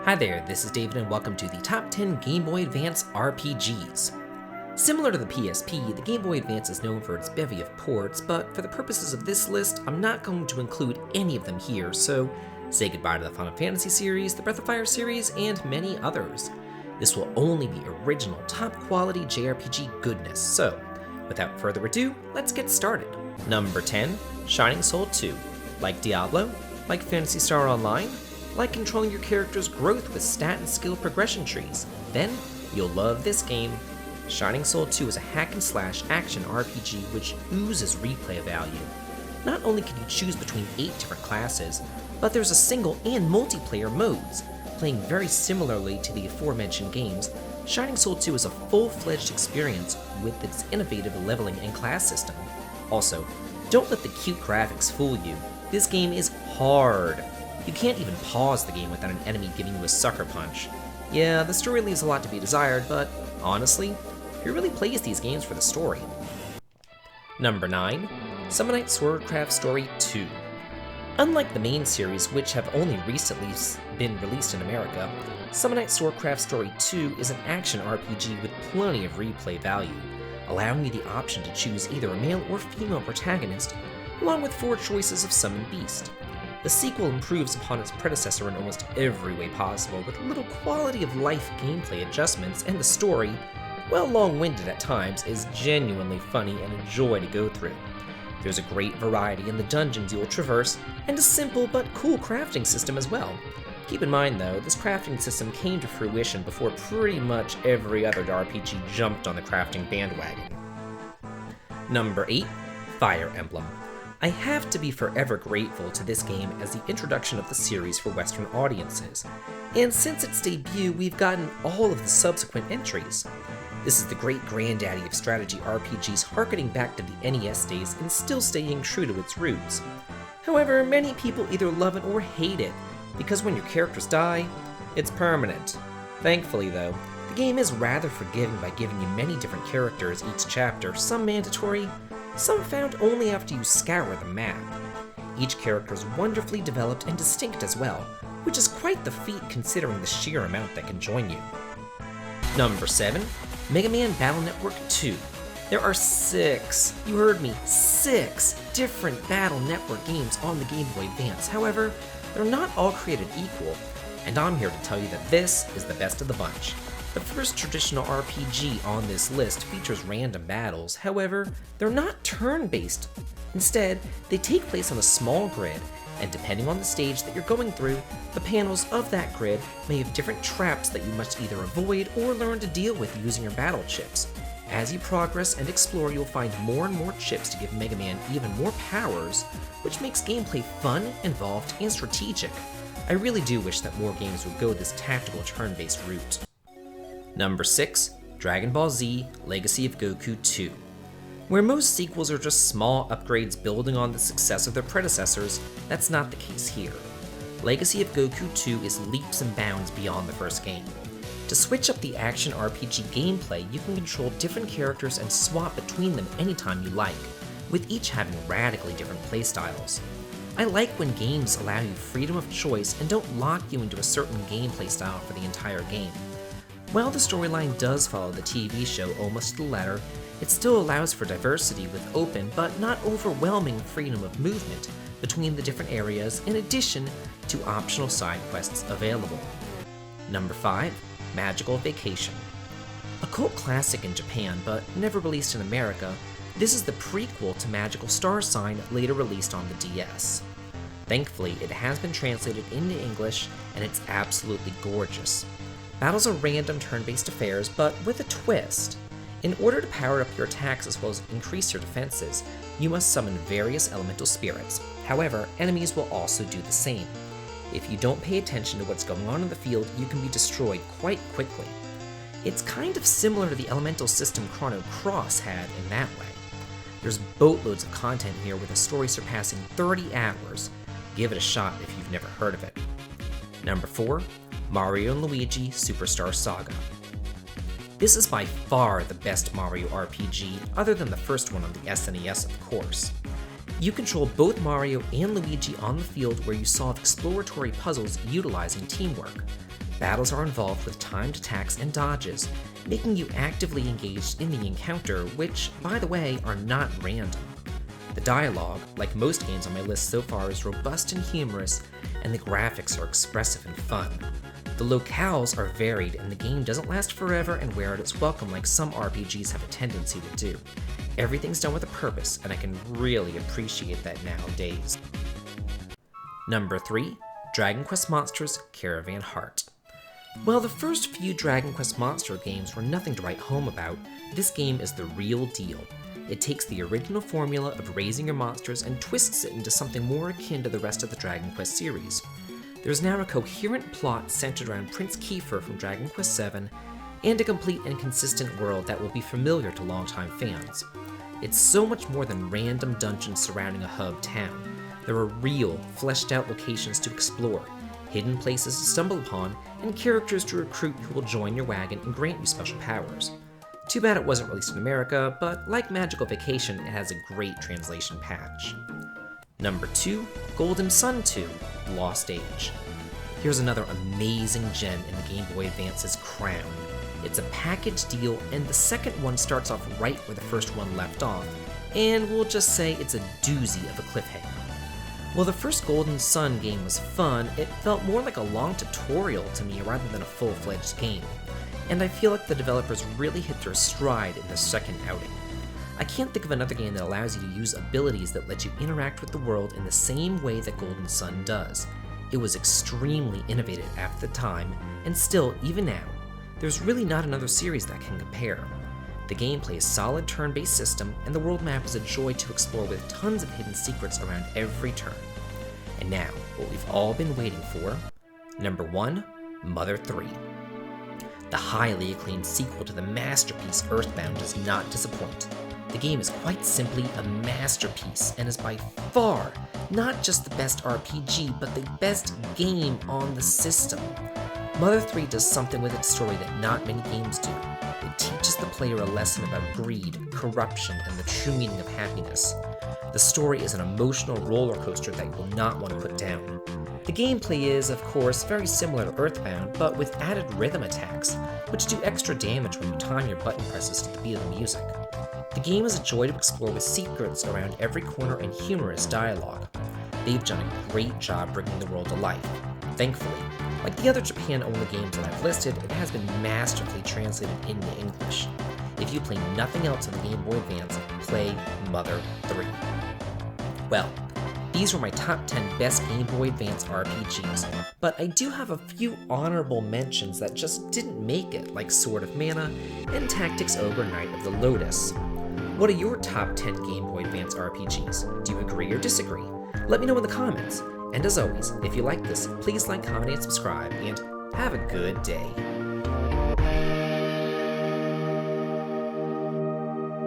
Hi there, this is David and welcome to the Top 10 Gameboy Advance RPGs. Similar to the PSP, the Game Boy Advance is known for its bevy of ports, but for the purposes of this list, I'm not going to include any of them here, so say goodbye to the Final Fantasy series, the Breath of Fire series, and many others. This will only be original, top-quality JRPG goodness, so without further ado, let's get started. Number 10, Shining Soul 2. Like Diablo? Like Phantasy Star Online? Like controlling your character's growth with stat and skill progression trees? Then you'll love this game. Shining Soul 2 is a hack-and-slash action RPG which oozes replay value. Not only can you choose between 8 different classes, but there's a single and multiplayer modes. Playing very similarly to the aforementioned games, Shining Soul 2 is a full-fledged experience with its innovative leveling and class system. Also, don't let the cute graphics fool you. This game is hard. You can't even pause the game without an enemy giving you a sucker punch. Yeah, the story leaves a lot to be desired, but honestly, who really plays these games for the story? Number 9, Summonite Warcraft Story 2. Unlike the main series, which have only recently been released in America, Summonite Warcraft Story 2 is an action RPG with plenty of replay value, allowing you the option to choose either a male or female protagonist, along with 4 choices of summon beast. The sequel improves upon its predecessor in almost every way possible, with little quality of life gameplay adjustments, and the story, while long-winded at times, is genuinely funny and a joy to go through. There's a great variety in the dungeons you will traverse, and a simple but cool crafting system as well. Keep in mind though, this crafting system came to fruition before pretty much every other RPG jumped on the crafting bandwagon. Number 8, Fire Emblem. I have to be forever grateful to this game as the introduction of the series for Western audiences, and since its debut we've gotten all of the subsequent entries. This is the great granddaddy of strategy RPGs, harkening back to the NES days and still staying true to its roots. However, many people either love it or hate it, because when your characters die, it's permanent. Thankfully though, the game is rather forgiving by giving you many different characters each chapter, some mandatory, some found only after you scour the map. Each character is wonderfully developed and distinct as well, which is quite the feat considering the sheer amount that can join you. Number 7, Mega Man Battle Network 2. There are 6, you heard me, 6 different Battle Network games on the Game Boy Advance. However, they're not all created equal, and I'm here to tell you that this is the best of the bunch. The first traditional RPG on this list features random battles, however, they're not turn-based. Instead, they take place on a small grid, and depending on the stage that you're going through, the panels of that grid may have different traps that you must either avoid or learn to deal with using your battle chips. As you progress and explore, you'll find more and more chips to give Mega Man even more powers, which makes gameplay fun, involved, and strategic. I really do wish that more games would go this tactical turn-based route. Number 6, Dragon Ball Z Legacy of Goku 2. Where most sequels are just small upgrades building on the success of their predecessors, that's not the case here. Legacy of Goku 2 is leaps and bounds beyond the first game. To switch up the action RPG gameplay, you can control different characters and swap between them anytime you like, with each having radically different playstyles. I like when games allow you freedom of choice and don't lock you into a certain gameplay style for the entire game. While the storyline does follow the TV show almost to the letter, it still allows for diversity with open but not overwhelming freedom of movement between the different areas in addition to optional side quests available. Number 5, Magical Vacation. A cult classic in Japan but never released in America, this is the prequel to Magical Star Sign, later released on the DS. Thankfully, it has been translated into English and it's absolutely gorgeous. Battles are random turn-based affairs, but with a twist. In order to power up your attacks as well as increase your defenses, you must summon various elemental spirits. However, enemies will also do the same. If you don't pay attention to what's going on in the field, you can be destroyed quite quickly. It's kind of similar to the elemental system Chrono Cross had in that way. There's boatloads of content here with a story surpassing 30 hours. Give it a shot if you've never heard of it. Number 4, Mario & Luigi Superstar Saga. This is by far the best Mario RPG, other than the first one on the SNES of course. You control both Mario and Luigi on the field where you solve exploratory puzzles utilizing teamwork. Battles are involved with timed attacks and dodges, making you actively engaged in the encounter, which, by the way, are not random. The dialogue, like most games on my list so far, is robust and humorous, and the graphics are expressive and fun. The locales are varied, and the game doesn't last forever and wear out its welcome like some RPGs have a tendency to do. Everything's done with a purpose, and I can really appreciate that nowadays. Number 3, Dragon Quest Monsters Caravan Heart. While the first few Dragon Quest Monster games were nothing to write home about, this game is the real deal. It takes the original formula of raising your monsters and twists it into something more akin to the rest of the Dragon Quest series. There's now a coherent plot centered around Prince Kiefer from Dragon Quest VII, and a complete and consistent world that will be familiar to longtime fans. It's so much more than random dungeons surrounding a hub town. There are real, fleshed-out locations to explore, hidden places to stumble upon, and characters to recruit who will join your wagon and grant you special powers. Too bad it wasn't released in America, but like Magical Vacation, it has a great translation patch. Number 2, Golden Sun 2, Lost Age. Here's another amazing gem in the Game Boy Advance's crown. It's a package deal, and the second one starts off right where the first one left off, and we'll just say it's a doozy of a cliffhanger. While the first Golden Sun game was fun, it felt more like a long tutorial to me rather than a full-fledged game, and I feel like the developers really hit their stride in the second outing. I can't think of another game that allows you to use abilities that let you interact with the world in the same way that Golden Sun does. It was extremely innovative at the time, and still, even now, there's really not another series that can compare. The game plays a solid turn-based system, and the world map is a joy to explore with tons of hidden secrets around every turn. And now, what we've all been waiting for, number 1, Mother 3. The highly acclaimed sequel to the masterpiece Earthbound does not disappoint. The game is quite simply a masterpiece and is by far not just the best RPG, but the best game on the system. Mother 3 does something with its story that not many games do. It teaches the player a lesson about greed, corruption, and the true meaning of happiness. The story is an emotional roller coaster that you will not want to put down. The gameplay is, of course, very similar to Earthbound, but with added rhythm attacks, which do extra damage when you time your button presses to the beat of the music. The game is a joy to explore with secrets around every corner and humorous dialogue. They've done a great job bringing the world to life. Thankfully, like the other Japan-only games that I've listed, it has been masterfully translated into English. If you play nothing else on the Game Boy Advance, play Mother 3. Well, these were my top 10 best Game Boy Advance RPGs, but I do have a few honorable mentions that just didn't make it, like Sword of Mana and Tactics Ogre Knight of the Lotus. What are your top 10 Game Boy Advance RPGs? Do you agree or disagree? Let me know in the comments. And as always, if you like this, please like, comment, and subscribe, and have a good day.